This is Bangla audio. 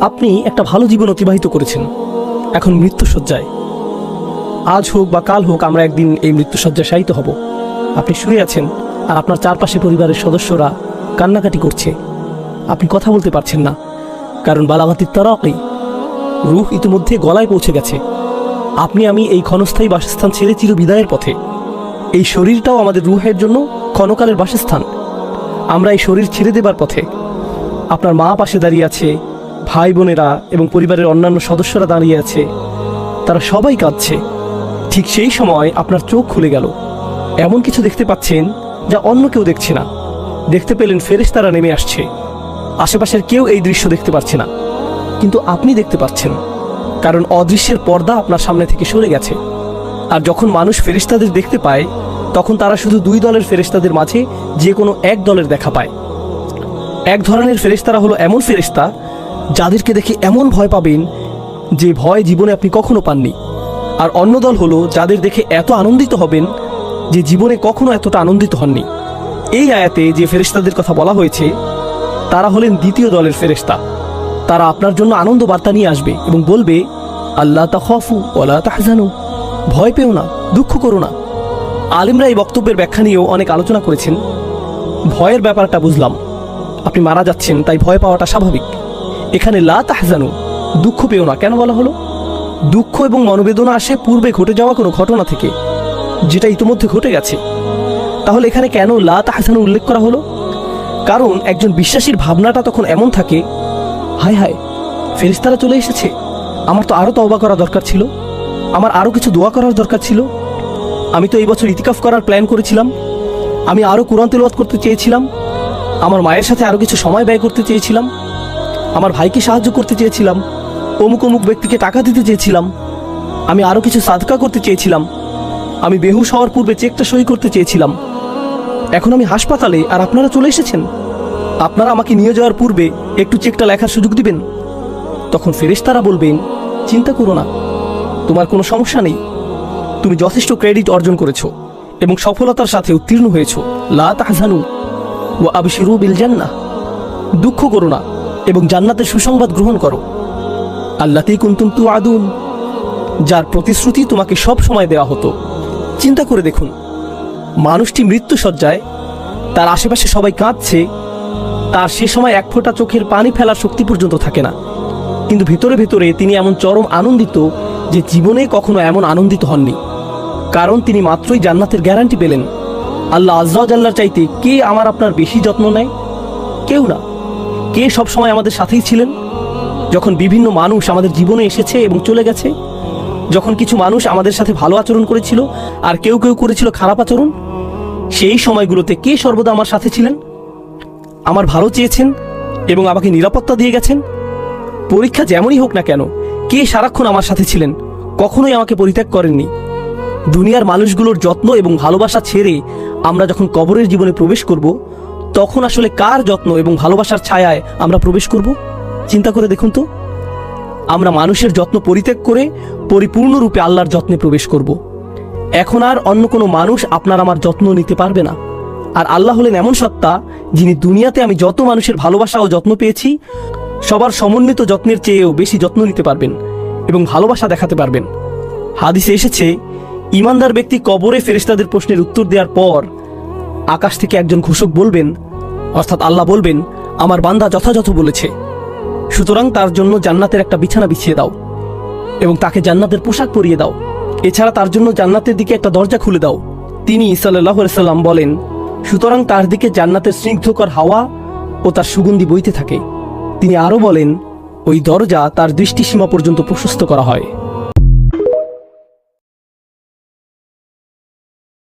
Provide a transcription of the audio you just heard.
আপনি একটা ভালো জীবন অতিবাহিত করেছেন, এখন মৃত্যুশয্যায়। আজ হোক বা কাল হোক আমরা একদিন এই মৃত্যুশয্যায় শায়িত হব। আপনি শুয়ে আছেন আর আপনার চারপাশে পরিবারের সদস্যরা কান্নাকাটি করছে। আপনি কথা বলতে পারছেন না, কারণ বালাগাতির তারাকি, রূহ ইতিমধ্যে গলায় পৌঁছে গেছে। আপনি আমি এই ক্ষণস্থায়ী বাসস্থান ছেড়ে চির বিদায়ের পথে। এই শরীরটাও আমাদের রূহের জন্য ক্ষণকালের বাসস্থান। আমরা এই শরীর ছেড়ে দেবার পথে। আপনার মা পাশে দাঁড়িয়ে আছে, ভাই বোনেরা এবং পরিবারের অন্যান্য সদস্যরা দাঁড়িয়ে আছে, তারা সবাই কাঁদছে। ঠিক সেই সময় আপনার চোখ খুলে গেল, এমন কিছু দেখতে পাচ্ছেন যা অন্য কেউ দেখছে না। দেখতে পেলেন ফেরেশতারা নেমে আসছে। আশেপাশের কেউ এই দৃশ্য দেখতে পাচ্ছে না, কিন্তু আপনি দেখতে পাচ্ছেন, কারণ অদৃশ্যের পর্দা আপনার সামনে থেকে সরে গেছে। আর যখন মানুষ ফেরেশতাদের দেখতে পায়, তখন তারা শুধু দুই দলের ফেরেশতাদের মাঝে যে কোনো এক দলের দেখা পায়। এক ধরনের ফেরেশতারা হলো এমন ফেরেশতা যাদেরকে দেখে এমন ভয় পাবেন যে ভয় জীবনে আপনি কখনো পাননি। আর অন্য দল হলো যাদের দেখে এত আনন্দিত হবেন যে জীবনে কখনো এতটা আনন্দিত হননি। এই আয়াতে যে ফেরেশতাদের কথা বলা হয়েছে তারা হলেন দ্বিতীয় দলের ফেরেশতা। তারা আপনার জন্য আনন্দ বার্তা নিয়ে আসবে এবং বলবে, আল্লাহ তাখাফু ওয়ালা তাহজানু, ভয় পেও না, দুঃখ করো না। আলেমরা এই বক্তব্যের ব্যাখ্যা নিয়েও অনেক আলোচনা করেছেন। ভয়ের ব্যাপারটা বুঝলাম, আপনি মারা যাচ্ছেন তাই ভয় পাওয়াটা স্বাভাবিক। এখানে লা তাহজানু, দুঃখ পেও না কেন বলা হলো? দুঃখ এবং মনোবেদনা আসে পূর্বে ঘটে যাওয়া কোনো ঘটনা থেকে, যেটা ইতিমধ্যে ঘটে গেছে। তাহলে এখানে কেন লা তাহজানু উল্লেখ করা হলো? কারণ একজন বিশ্বাসীর ভাবনাটা তখন এমন থাকে, হায় হায়, ফেরেশতারা চলে এসেছে, আমার তো আরও তওবা করা দরকার ছিল, আমার আরও কিছু দোয়া করার দরকার ছিল, আমি তো এই বছর ইতিকাফ করার প্ল্যান করেছিলাম, আমি আরও কোরআন তেলাওয়াত করতে চেয়েছিলাম, আমার মায়ের সাথে আরও কিছু সময় ব্যয় করতে চেয়েছিলাম, আমার ভাইকে সাহায্য করতে চেয়েছিলাম, অমুক অমুক ব্যক্তিকে টাকা দিতে চেয়েছিলাম, আমি আরও কিছু সাদকা করতে চেয়েছিলাম, আমি বেহুশ হওয়ার পূর্বে চেকটা সই করতে চেয়েছিলাম। এখন আমি হাসপাতালে আর আপনারা চলে এসেছেন, আপনারা আমাকে নিয়ে যাওয়ার পূর্বে একটু চেকটা লেখার সুযোগ দিবেন। তখন ফেরেশতারা বলবেন, চিন্তা করো না, তোমার কোনো সমস্যা নেই, তুমি যথেষ্ট ক্রেডিট অর্জন করেছো এবং সফলতার সাথে উত্তীর্ণ হয়েছো। লা তাহজানু ওয়া আবশিরু বিল জান্নাহ, দুঃখ করো না এবং জান্নাতের সুসংবাদ গ্রহণ করো। আল্লাতী কুনতুম তুআদুন, যার প্রতিশ্রুতি তোমাকে সব সময় দেওয়া হতো। চিন্তা করে দেখুন, মানুষটি মৃত্যুশয্যায়, তার আশেপাশে সবাই কাঁদছে, তার সে সময় এক ফোঁটা চোখের পানি ফেলার শক্তি পর্যন্ত থাকে না, কিন্তু ভেতরে ভেতরে তিনি এমন চরম আনন্দিত যে জীবনে কখনো এমন আনন্দিত হননি। কারণ তিনি মাত্রই জান্নাতের গ্যারান্টি পেলেন। আল্লাহ আযজা ওয়া জাল্লার চাইতে কে আমার আপনার বেশি যত্ন নেয়? কেউ না। কে সব সময় আমাদের সাথেই ছিলেন? যখন বিভিন্ন মানুষ আমাদের জীবনে এসেছে এবং চলে গেছে, যখন কিছু মানুষ আমাদের সাথে ভালো আচরণ করেছিল আর কেউ কেউ করেছিল খারাপ আচরণ, সেই সময়গুলোতে কে সর্বদা আমার সাথে ছিলেন? আমার ভালো চেয়েছেন এবং আমাকে নিরাপত্তা দিয়ে গেছেন। পরীক্ষা যেমনই হোক না কেন, কে সারাক্ষণ আমার সাথে ছিলেন, কখনোই আমাকে পরিত্যাগ করেননি। দুনিয়ার মানুষগুলোর যত্ন এবং ভালোবাসা ছেড়ে আমরা যখন কবরের জীবনে প্রবেশ করব, তখন আসলে কার যত্ন এবং ভালোবাসার ছায়ায় আমরা প্রবেশ করব? চিন্তা করে দেখুন তো। আমরা মানুষের যত্ন পরিত্যাগ করে পরিপূর্ণরূপে আল্লাহর যত্নে প্রবেশ করব। এখন আর অন্য কোনো মানুষ আপনার আমার যত্ন নিতে পারবে না। আর আল্লাহ হলেন এমন সত্তা, যিনি দুনিয়াতে আমি যত মানুষের ভালোবাসা ও যত্ন পেয়েছি, সবার সমন্বিত যত্নের চেয়েও বেশি যত্ন নিতে পারবেন এবং ভালোবাসা দেখাতে পারবেন। হাদিসে এসেছে, ঈমানদার ব্যক্তি কবরে ফেরেশতাদের প্রশ্নের উত্তর দেওয়ার পর আকাশ থেকে একজন ঘোষক বলবেন, অর্থাৎ আল্লাহ বলবেন, আমার বান্দা যথাযথ বলেছে, সুতরাং তার জন্য জান্নাতের একটা বিছানা বিছিয়ে দাও এবং তাকে জান্নাতের পোশাক পরিয়ে দাও। এছাড়া তার জন্য জান্নাতের দিকে একটা দরজা খুলে দাও। তিনি সাল্লাল্লাহু আলাইহি সাল্লাম বলেন, সুতরাং তার দিকে জান্নাতের স্নিগ্ধকর হাওয়া ও তার সুগন্ধি বইতে থাকে। তিনি আরও বলেন, ওই দরজা তার দৃষ্টিসীমা পর্যন্ত প্রশস্ত করা হয়।